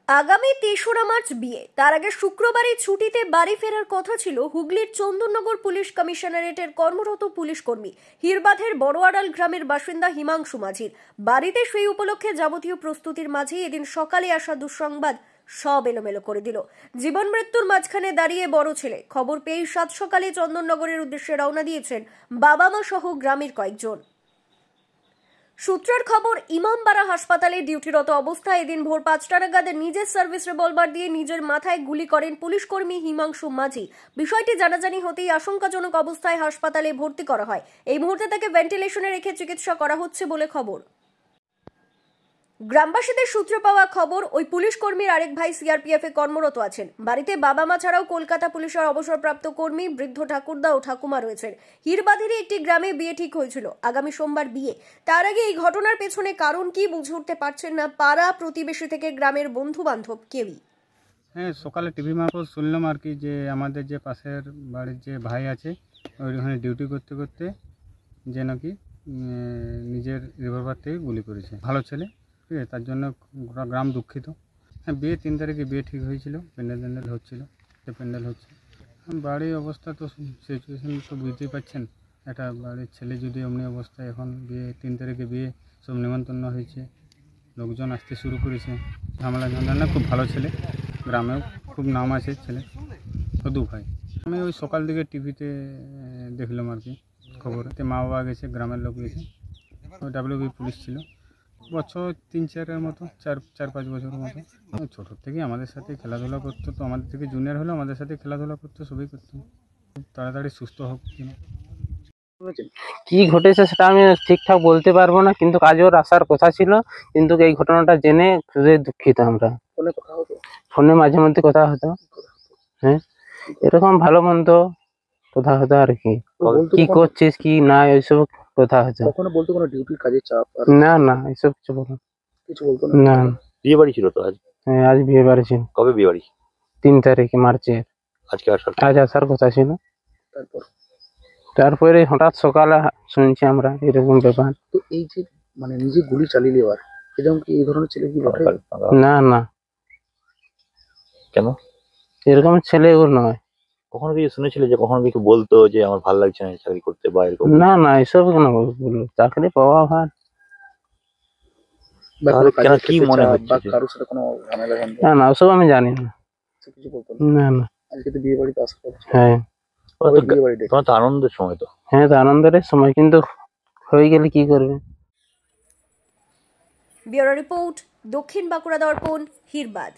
আগামী ৩রা মার্চ বিয়ে, তার আগে শুক্রবারই ছুটিতে বাড়ি ফেরার কথা ছিল হুগলির চন্দননগর পুলিশ কমিশনারেটের কর্মরত পুলিশ কর্মী হিরবাধের বড়আড়াল গ্রামের বাসিন্দা হিমাংশু মাঝির। বাড়িতে সেই উপলক্ষে যাবতীয় প্রস্তুতির মাঝে এদিন সকালে আসা দুঃসংবাদ সব এলোমেলো করে দিল। জীবন মৃত্যুর মাঝখানে দাঁড়িয়ে বড় ছেলে। খবর পেয়ে সাত সকালে চন্দননগরের উদ্দেশ্যে রওনা দিয়েছেন বাবা মা সহ গ্রামের কয়েকজন। সূত্রের খবর, ইমামবাড়া হাসপাতালে ডিউটিরত অবস্থায় এদিন ভোর ৫টা নাগাদ নিজের সার্ভিস রিভলভার দিয়ে নিজের মাথায় গুলি করেন পুলিশ কর্মী হিমাংশু মাঝি। বিষয়টি জানাজানি হতেই আশঙ্কাজনক অবস্থায় হাসপাতালে ভর্তি করা হয়। এই মুহূর্তে তাকে ভেন্টিলেশনে রেখে চিকিৎসা করা হচ্ছে বলে খবর। গ্রামবাসীদের সূত্রে পাওয়া খবর, ওই পুলিশ কর্মীর আরেক ভাই সিআরপিএফ এ কর্মরত আছেন। বাড়িতে বাবা মা ছাড়াও কলকাতা পুলিশের অবসরপ্রাপ্ত কর্মী, বৃদ্ধ ঠাকুরদা ও ঠাকুমা রয়েছেন। হিরবাধেরই একটি গ্রামে বিয়ে ঠিক হয়েছিল, আগামী সোমবার বিয়ে। তার আগে এই ঘটনার পেছনে কারণ কি বুঝে উঠতে পারছেন না পাড়া প্রতিবেশী থেকে গ্রামের বন্ধু বান্ধব কেউই। হ্যাঁ, সকালে টিভি মারফত শুনলাম আর কি যে আমাদের যে পাশের বাড়ির যে ভাই আছে ওইখানে ডিউটি করতে করতে যে নাকি নিজের রিভলভার থেকে গুলি করেছে। ভালো ছেলে, ঠিক আছে, তার জন্য গ্রাম দুঃখিত। হ্যাঁ, বিয়ে ৩ তারিখে বিয়ে ঠিক হয়েছিল, প্যান্ডেল হচ্ছিল, প্যান্ডেল হচ্ছে। বাড়ির অবস্থা তো সিচুয়েশন তো বুঝতেই পারছেন, একটা বাড়ির ছেলে যদি অমনি অবস্থায়, এখন বিয়ে ৩ তারিখে বিয়ে, সব নিমন্ত্রণ হয়েছে, লোকজন আসতে শুরু করেছে। ঝামেলা না, খুব ভালো ছেলে, গ্রামেও খুব নাম আছে ছেলে, দু ভাই। আমি ওই সকাল দিকে টিভিতে দেখলাম আর কি খবরেতে, মা বাবা গেছে, গ্রামের লোক গেছে, ওই ডাব্লিউবি পুলিশ ছিল, বছর ৩-৪-এর মতো, ৪-৫ বছরের মতো। ছোটোর থেকে আমাদের সাথে খেলাধুলা করতো, তো আমাদের থেকে জুনিয়র হলেও আমাদের সাথে খেলাধুলা করতো, সবই করতো। খুব তাড়াতাড়ি সুস্থ হোক। কি ঘটেছে সেটা আমি ঠিকঠাক বলতে পারবো না, কিন্তু কাজের আসার কথা ছিল, কিন্তু এই ঘটনাটা জেনে খুবই দুঃখিত। আমরা ফোনে মাঝে মধ্যে কথা হতো, হ্যাঁ, এরকম ভালো মন্দ কথা হতো আর কি, কি করছিস কি না এইসব কথা হতো। কখনো বলতো কোনো ডিউটির কাজের চাপ? না, এইসব কিছু বলতো না। বিয়ে বাড়ি ছিল তো আজ? হ্যাঁ, আজ বিয়ে বাড়ি ছিল। কবে বিয়ে বাড়ি? ৩ তারিখে মার্চের। আজ আসার কথা ছিল। তারপরে হঠাৎ সকালে শুনছি আমরা এরকম ব্যাপার। তো এই যে মানে নিজে গুলি চালিয়ে নেওয়ার, এরকম কি এই ধরনের ছেলে কি বটে? না। কেন এরকম ছেলে ওর নয়। কখনো কি শুনেছিলে যে কখনো কি বলতো যে আমার ভালো লাগছে না চাকরি করতে বা এরকম? না, এসব কেন বললো, চাকরি পাওয়া ভার। কেন, কি মনে হচ্ছে কারোর সাথে কোনো ঝামেলা? না, ওসব আমি জানি না। কিছু বলতো না। আজকে তো বিয়ে বাড়িতে আসা করছে। হ্যাঁ, তোমার তো আনন্দের সময় তো। হ্যাঁ, তো আনন্দের সময়, কিন্তু হয়ে গেলে কি করবে। ব্যুরো রিপোর্ট, দক্ষিণ বাঁকুড়া দর্পণ, হিরবাদ।